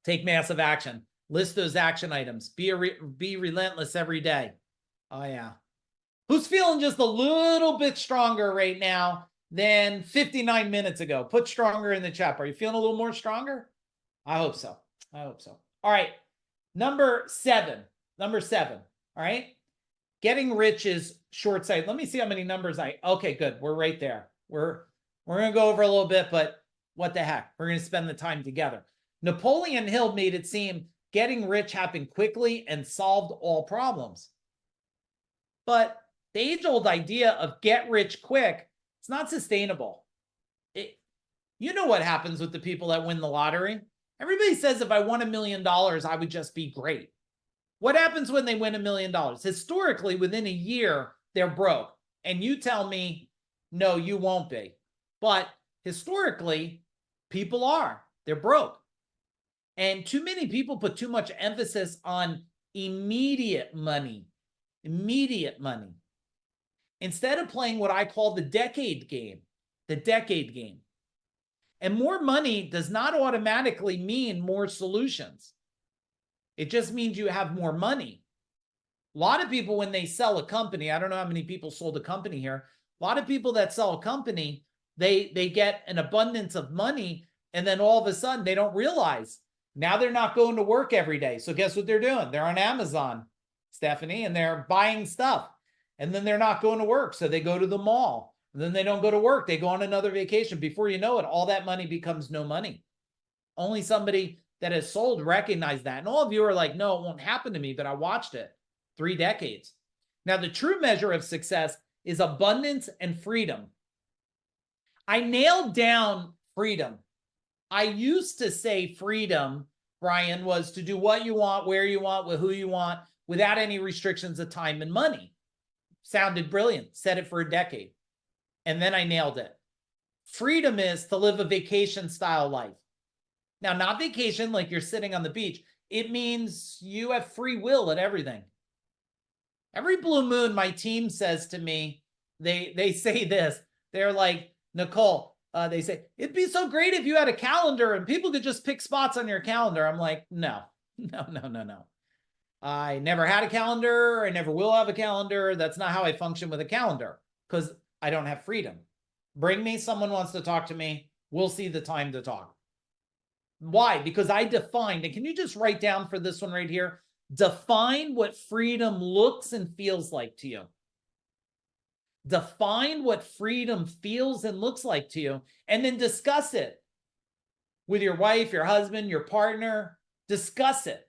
Take massive action. List those action items. Be relentless every day. Oh, yeah. Who's feeling just a little bit stronger right now than 59 minutes ago? Put stronger in the chat. Are you feeling a little more stronger? I hope so. All right. Number 7. All right. Getting rich is short-sighted. Let me see how many numbers okay, good. We're right there. We're going to go over a little bit, but what the heck? We're going to spend the time together. Napoleon Hill made it seem getting rich happened quickly and solved all problems. But the age-old idea of get rich quick, it's not sustainable. You know what happens with the people that win the lottery? Everybody says if I won $1 million, I would just be great. What happens when they win $1 million? Historically, within a year, they're broke. And you tell me, no, you won't be. But historically, people are. They're broke. And too many people put too much emphasis on immediate money. Instead of playing what I call the decade game. And more money does not automatically mean more solutions. It just means you have more money. A lot of people, when they sell a company, I don't know how many people sold a company here. A lot of people that sell a company, they get an abundance of money, and then all of a sudden they don't realize now they're not going to work every day. So guess what they're doing? They're on Amazon, Stephanie, and they're buying stuff. And then they're not going to work. So they go to the mall. And then they don't go to work. They go on another vacation. Before you know it, all that money becomes no money. Only somebody that has sold recognize that. And all of you are like, no, it won't happen to me, but I watched it 3 decades. Now, the true measure of success is abundance and freedom. I nailed down freedom. I used to say freedom, Brian, was to do what you want, where you want, with who you want, without any restrictions of time and money. Sounded brilliant. Said it for a decade. And then I nailed it. Freedom is to live a vacation style life. Now, not vacation like you're sitting on the beach. It means you have free will at everything. Every blue moon, my team says to me, they say this. They're like, Nicole, they say, it'd be so great if you had a calendar and people could just pick spots on your calendar. I'm like, no. I never had a calendar. I never will have a calendar. That's not how I function with a calendar because I don't have freedom. Bring me someone wants to talk to me. We'll see the time to talk. Why? Because I defined, and can you just write down for this one right here? Define what freedom looks and feels like to you. Define what freedom feels and looks like to you, and then discuss it with your wife, your husband, your partner. Discuss it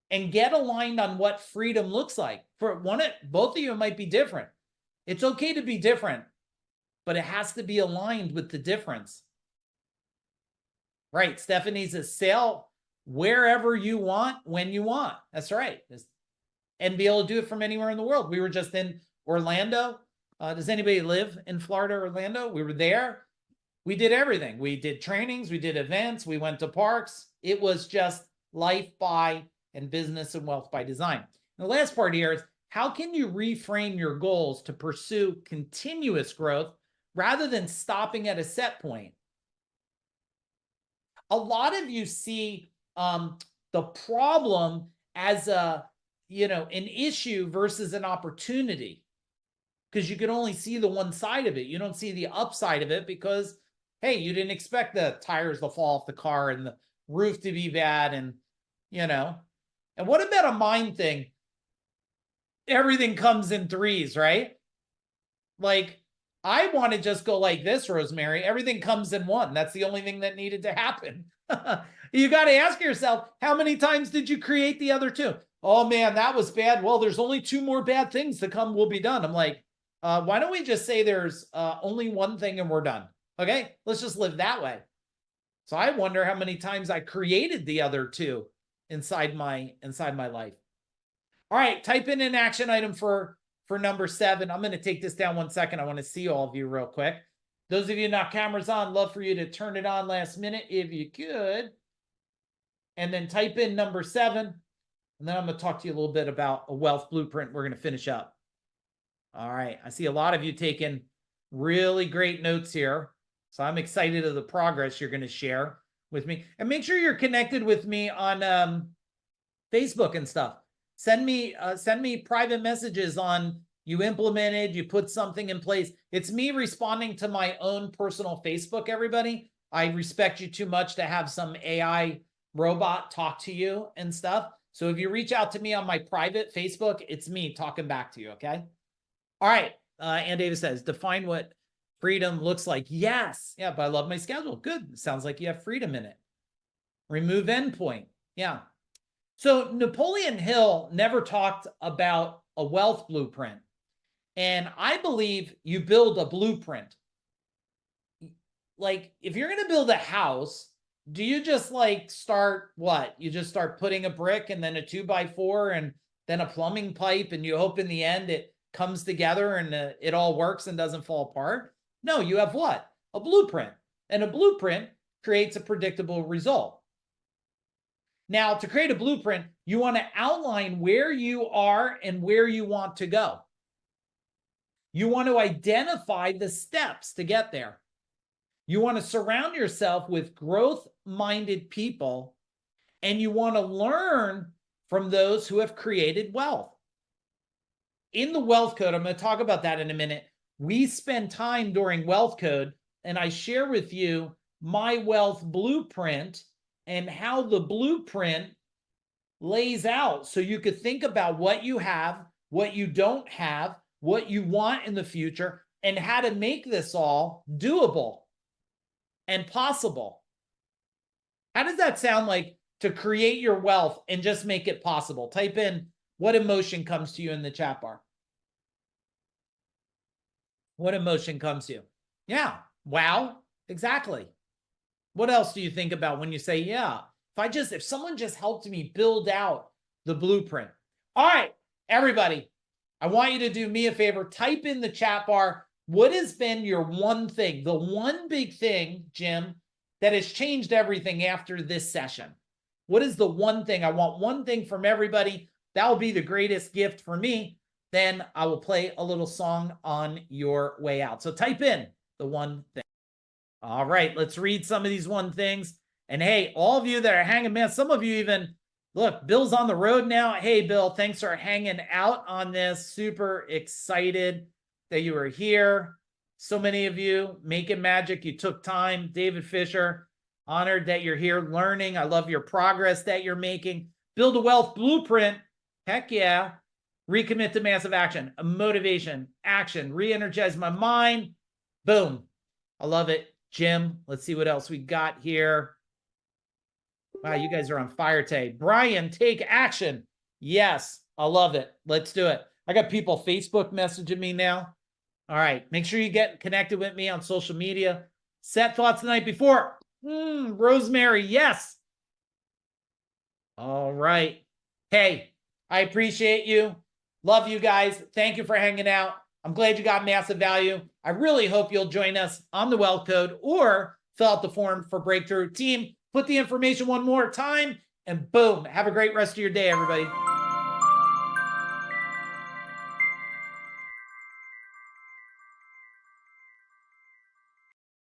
and get aligned on what freedom looks like. For both of you, it might be different. It's okay to be different, but it has to be aligned with the difference. Right. Stephanie says, sail wherever you want, when you want. That's right. And be able to do it from anywhere in the world. We were just in Orlando. Does anybody live in Florida, Orlando? We were there. We did everything. We did trainings. We did events. We went to parks. It was just life by and business and wealth by design. And the last part here is, how can you reframe your goals to pursue continuous growth rather than stopping at a set point? A lot of you see the problem as an issue versus an opportunity, because you can only see the one side of it. You don't see the upside of it because, hey, you didn't expect the tires to fall off the car and the roof to be bad. And, and what about a mind thing? Everything comes in threes, right? Like, I want to just go like this, Rosemary. Everything comes in one. That's the only thing that needed to happen. You got to ask yourself, how many times did you create the other two? Oh, man, that was bad. Well, there's only two more bad things to come. We'll be done. I'm like, why don't we just say there's only one thing and we're done? Okay, let's just live that way. So I wonder how many times I created the other two inside my life. All right, type in an action item for number 7. I'm going to take this down 1 second. I want to see all of you real quick. Those of you not cameras on, love for you to turn it on last minute if you could. And then type in number 7. And then I'm going to talk to you a little bit about a wealth blueprint. We're going to finish up. All right. I see a lot of you taking really great notes here. So I'm excited of the progress you're going to share with me. And make sure you're connected with me on Facebook and stuff. Send me private messages on you implemented, you put something in place. It's me responding to my own personal Facebook, everybody. I respect you too much to have some AI robot talk to you and stuff. So if you reach out to me on my private Facebook, it's me talking back to you, okay? All right. Ann Davis says, define what freedom looks like. Yes. Yeah, but I love my schedule. Good. Sounds like you have freedom in it. Remove endpoint. Yeah. So Napoleon Hill never talked about a wealth blueprint. And I believe you build a blueprint. Like, if you're going to build a house, do you just like start what? You just start putting a brick and then a 2x4 and then a plumbing pipe, and you hope in the end it comes together and it all works and doesn't fall apart? No, you have what? A blueprint. And a blueprint creates a predictable result. Now, to create a blueprint, you want to outline where you are and where you want to go. You want to identify the steps to get there. You want to surround yourself with growth-minded people, and you want to learn from those who have created wealth. In the Wealth Code, I'm going to talk about that in a minute. We spend time during Wealth Code, and I share with you my wealth blueprint and how the blueprint lays out so you could think about what you have, what you don't have, what you want in the future, and how to make this all doable and possible. How does that sound like to create your wealth and just make it possible? Type in what emotion comes to you in the chat bar. What emotion comes to you? Yeah. Wow. Exactly. What else do you think about when you say, yeah, if someone just helped me build out the blueprint? All right, everybody, I want you to do me a favor. Type in the chat bar, what has been your one thing, the one big thing, Jim, that has changed everything after this session? What is the one thing? I want one thing from everybody. That will be the greatest gift for me. Then I will play a little song on your way out. So type in the one thing. All right, let's read some of these one things. And hey, all of you that are hanging, man, some of you even, look, Bill's on the road now. Hey, Bill, thanks for hanging out on this. Super excited that you were here. So many of you making magic. You took time. David Fisher, honored that you're here learning. I love your progress that you're making. Build a wealth blueprint. Heck yeah. Recommit to massive action, motivation, action, re-energize my mind. Boom. I love it. Jim, let's see what else we got here. Wow, you guys are on fire today. Brian, take action. Yes, I love it. Let's do it. I got people Facebook messaging me now. All right, make sure you get connected with me on social media. Set thoughts the night before. Rosemary, yes. All right. Hey, I appreciate you. Love you guys. Thank you for hanging out. I'm glad you got massive value. I really hope you'll join us on the Wealth Code or fill out the form for Breakthrough. Team, put the information one more time and boom, have a great rest of your day, everybody.